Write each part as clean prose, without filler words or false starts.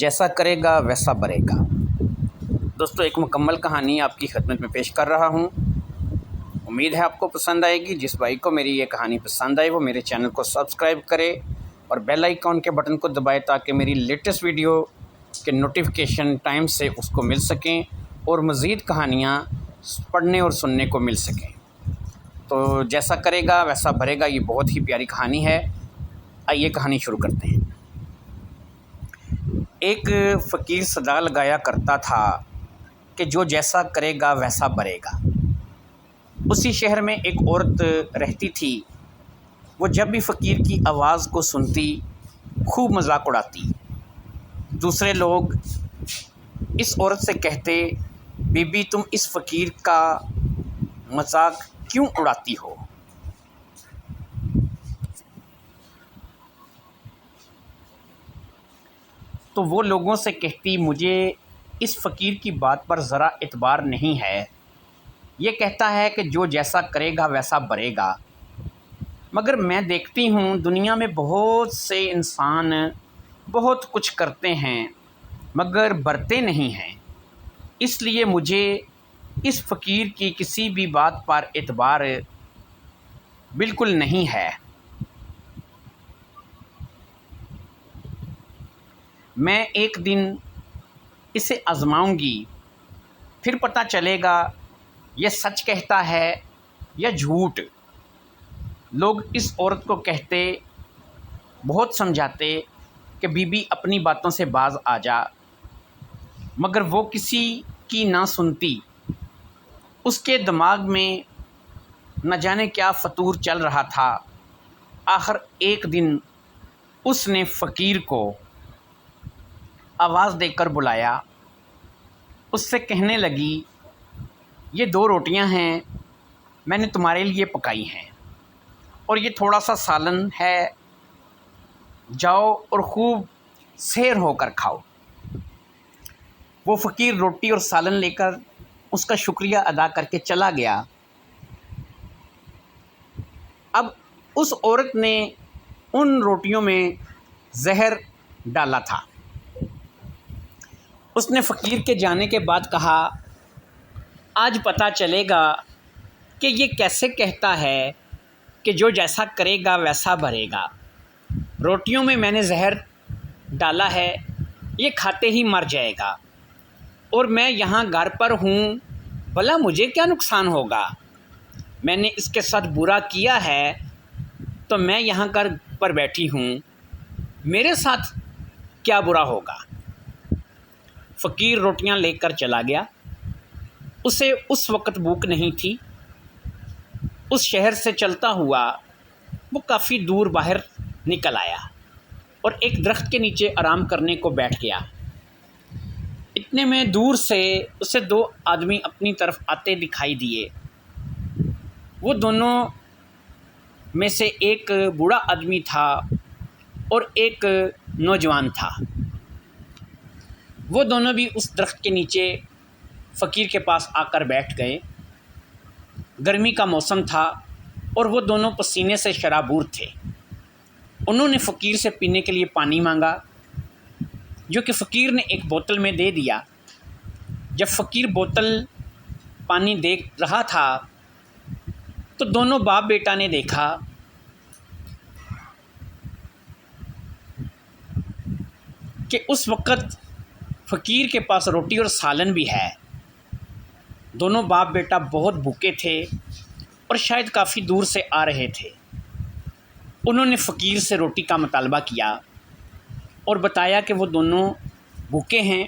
جیسا کرے گا ویسا بھرے گا۔ دوستو ایک مکمل کہانی آپ کی خدمت میں پیش کر رہا ہوں، امید ہے آپ کو پسند آئے گی۔ جس بھائی کو میری یہ کہانی پسند آئے وہ میرے چینل کو سبسکرائب کرے اور بیل آئیکن کے بٹن کو دبائے تاکہ میری لیٹسٹ ویڈیو کے نوٹیفیکیشن ٹائم سے اس کو مل سکیں اور مزید کہانیاں پڑھنے اور سننے کو مل سکیں۔ تو جیسا کرے گا ویسا بھرے گا، یہ بہت ہی پیاری کہانی ہے۔ آئیے کہانی شروع کرتے ہیں۔ ایک فقیر صدا لگایا کرتا تھا کہ جو جیسا کرے گا ویسا بھرے گا۔ اسی شہر میں ایک عورت رہتی تھی۔ وہ جب بھی فقیر کی آواز کو سنتی خوب مذاق اڑاتی۔ دوسرے لوگ اس عورت سے کہتے، بی بی تم اس فقیر کا مذاق کیوں اڑاتی ہو؟ تو وہ لوگوں سے کہتی، مجھے اس فقیر کی بات پر ذرا اعتبار نہیں ہے۔ یہ کہتا ہے کہ جو جیسا کرے گا ویسا بھرے گا، مگر میں دیکھتی ہوں دنیا میں بہت سے انسان بہت کچھ کرتے ہیں مگر بھرتے نہیں ہیں، اس لیے مجھے اس فقیر کی کسی بھی بات پر اعتبار بالکل نہیں ہے۔ میں ایک دن اسے آزماؤں گی، پھر پتہ چلے گا یہ سچ کہتا ہے یا جھوٹ۔ لوگ اس عورت کو کہتے، بہت سمجھاتے کہ بی بی اپنی باتوں سے باز آ جا، مگر وہ کسی کی نہ سنتی۔ اس کے دماغ میں نہ جانے کیا فطور چل رہا تھا۔ آخر ایک دن اس نے فقیر کو آواز دے کر بلایا۔ اس سے کہنے لگی، یہ 2 روٹیاں ہیں میں نے تمہارے لیے پکائی ہیں، اور یہ تھوڑا سا سالن ہے، جاؤ اور خوب سیر ہو کر کھاؤ۔ وہ فقیر روٹی اور سالن لے کر اس کا شکریہ ادا کر کے چلا گیا۔ اب اس عورت نے ان روٹیوں میں زہر ڈالا تھا۔ اس نے فقیر کے جانے کے بعد کہا، آج پتہ چلے گا کہ یہ کیسے کہتا ہے کہ جو جیسا کرے گا ویسا بھرے گا۔ روٹیوں میں میں نے زہر ڈالا ہے، یہ کھاتے ہی مر جائے گا، اور میں یہاں گھر پر ہوں، بھلا مجھے کیا نقصان ہوگا؟ میں نے اس کے ساتھ برا کیا ہے تو میں یہاں گھر پر بیٹھی ہوں، میرے ساتھ کیا برا ہوگا؟ فقیر روٹیاں لے کر چلا گیا۔ اسے اس وقت بھوک نہیں تھی۔ اس شہر سے چلتا ہوا وہ کافی دور باہر نکل آیا اور ایک درخت کے نیچے آرام کرنے کو بیٹھ گیا۔ اتنے میں دور سے اسے 2 آدمی اپنی طرف آتے دکھائی دیے۔ وہ دونوں میں سے ایک بوڑھا آدمی تھا اور ایک نوجوان تھا۔ وہ دونوں بھی اس درخت کے نیچے فقیر کے پاس آ کر بیٹھ گئے۔ گرمی کا موسم تھا اور وہ دونوں پسینے سے شرابور تھے۔ انہوں نے فقیر سے پینے کے لیے پانی مانگا، جو کہ فقیر نے ایک بوتل میں دے دیا۔ جب فقیر بوتل پانی دے رہا تھا تو دونوں باپ بیٹا نے دیکھا کہ اس وقت فقیر کے پاس روٹی اور سالن بھی ہے۔ دونوں باپ بیٹا بہت بھوکے تھے اور شاید کافی دور سے آ رہے تھے۔ انہوں نے فقیر سے روٹی کا مطالبہ کیا اور بتایا کہ وہ دونوں بھوکے ہیں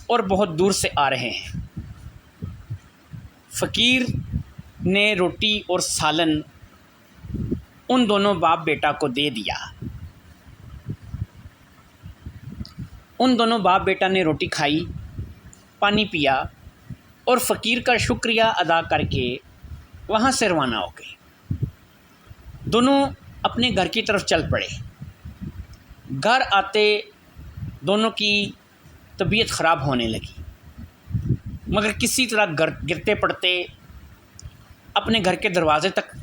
اور بہت دور سے آ رہے ہیں۔ فقیر نے روٹی اور سالن ان دونوں باپ بیٹا کو دے دیا۔ ان دونوں باپ بیٹا نے روٹی کھائی، پانی پیا اور فقیر کا شکریہ ادا کر کے وہاں سے روانہ ہو گئے۔ دونوں اپنے گھر کی طرف چل پڑے۔ گھر آتے دونوں کی طبیعت خراب ہونے لگی، مگر کسی طرح گرتے پڑتے اپنے گھر کے دروازے تک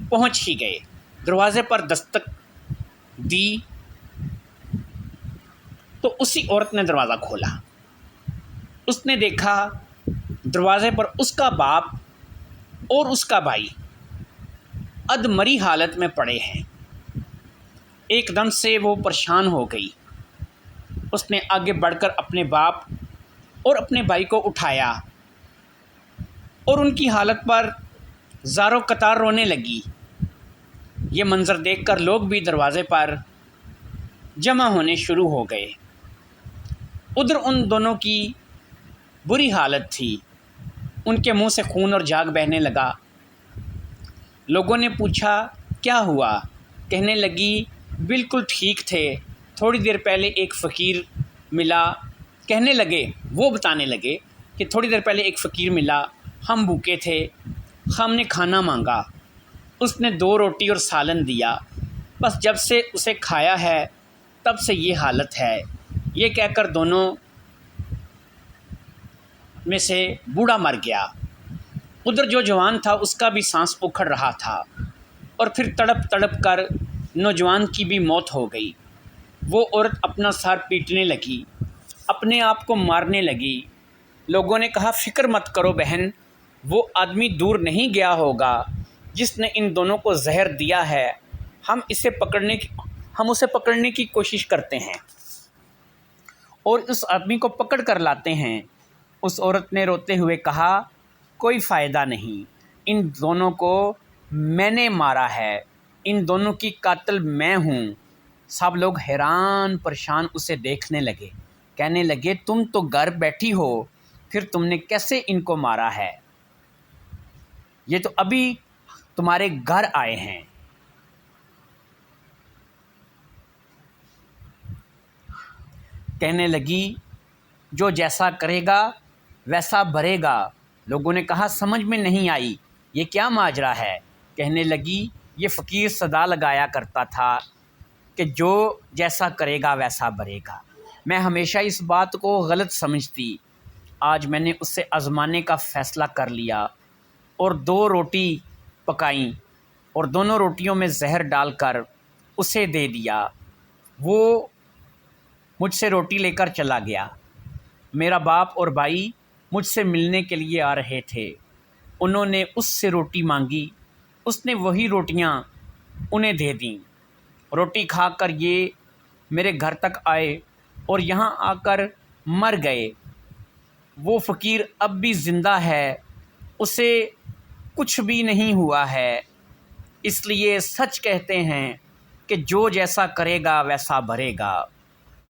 پہنچ ہی گئے۔ دروازے پر دستک دی تو اسی عورت نے دروازہ کھولا۔ اس نے دیکھا دروازے پر اس کا باپ اور اس کا بھائی ادمری حالت میں پڑے ہیں۔ ایک دم سے وہ پریشان ہو گئی۔ اس نے آگے بڑھ کر اپنے باپ اور اپنے بھائی کو اٹھایا اور ان کی حالت پر زاروں قطار رونے لگی۔ یہ منظر دیکھ کر لوگ بھی دروازے پر جمع ہونے شروع ہو گئے۔ ادھر ان دونوں کی بری حالت تھی، ان کے منہ سے خون اور جاگ بہنے لگا۔ لوگوں نے پوچھا کیا ہوا؟ کہنے لگی بالکل ٹھیک تھے، تھوڑی دیر پہلے ایک فقیر ملا۔ کہنے لگے، وہ بتانے لگے کہ تھوڑی دیر پہلے ایک فقیر ملا، ہم بھوکے تھے، ہم نے کھانا مانگا، اس نے 2 روٹی اور سالن دیا، بس جب سے اسے کھایا ہے تب سے یہ حالت ہے۔ یہ کہہ کر دونوں میں سے بوڑھا مر گیا۔ ادھر جو جوان تھا اس کا بھی سانس اکھڑ رہا تھا، اور پھر تڑپ تڑپ کر نوجوان کی بھی موت ہو گئی۔ وہ عورت اپنا سر پیٹنے لگی، اپنے آپ کو مارنے لگی۔ لوگوں نے کہا فکر مت کرو بہن، وہ آدمی دور نہیں گیا ہوگا جس نے ان دونوں کو زہر دیا ہے، ہم اسے پکڑنے کی کوشش کرتے ہیں اور اس آدمی کو پکڑ کر لاتے ہیں۔ اس عورت نے روتے ہوئے کہا کوئی فائدہ نہیں، ان دونوں کو میں نے مارا ہے، ان دونوں کی قاتل میں ہوں۔ سب لوگ حیران پریشان اسے دیکھنے لگے، کہنے لگے تم تو گھر بیٹھی ہو، پھر تم نے کیسے ان کو مارا ہے؟ یہ تو ابھی تمہارے گھر آئے ہیں۔ کہنے لگی جو جیسا کرے گا ویسا بھرے گا۔ لوگوں نے کہا سمجھ میں نہیں آئی، یہ کیا ماجرا ہے؟ کہنے لگی یہ فقیر صدا لگایا کرتا تھا کہ جو جیسا کرے گا ویسا بھرے گا۔ میں ہمیشہ اس بات کو غلط سمجھتی، آج میں نے اس سے آزمانے کا فیصلہ کر لیا اور 2 روٹی پکائیں اور دونوں روٹیوں میں زہر ڈال کر اسے دے دیا۔ وہ مجھ سے روٹی لے کر چلا گیا۔ میرا باپ اور بھائی مجھ سے ملنے کے لیے آ رہے تھے، انہوں نے اس سے روٹی مانگی، اس نے وہی روٹیاں انہیں دے دیں۔ روٹی کھا کر یہ میرے گھر تک آئے اور یہاں آ کر مر گئے۔ وہ فقیر اب بھی زندہ ہے، اسے کچھ بھی نہیں ہوا ہے، اس لیے سچ کہتے ہیں کہ جو جیسا کرے گا ویسا بھرے گا۔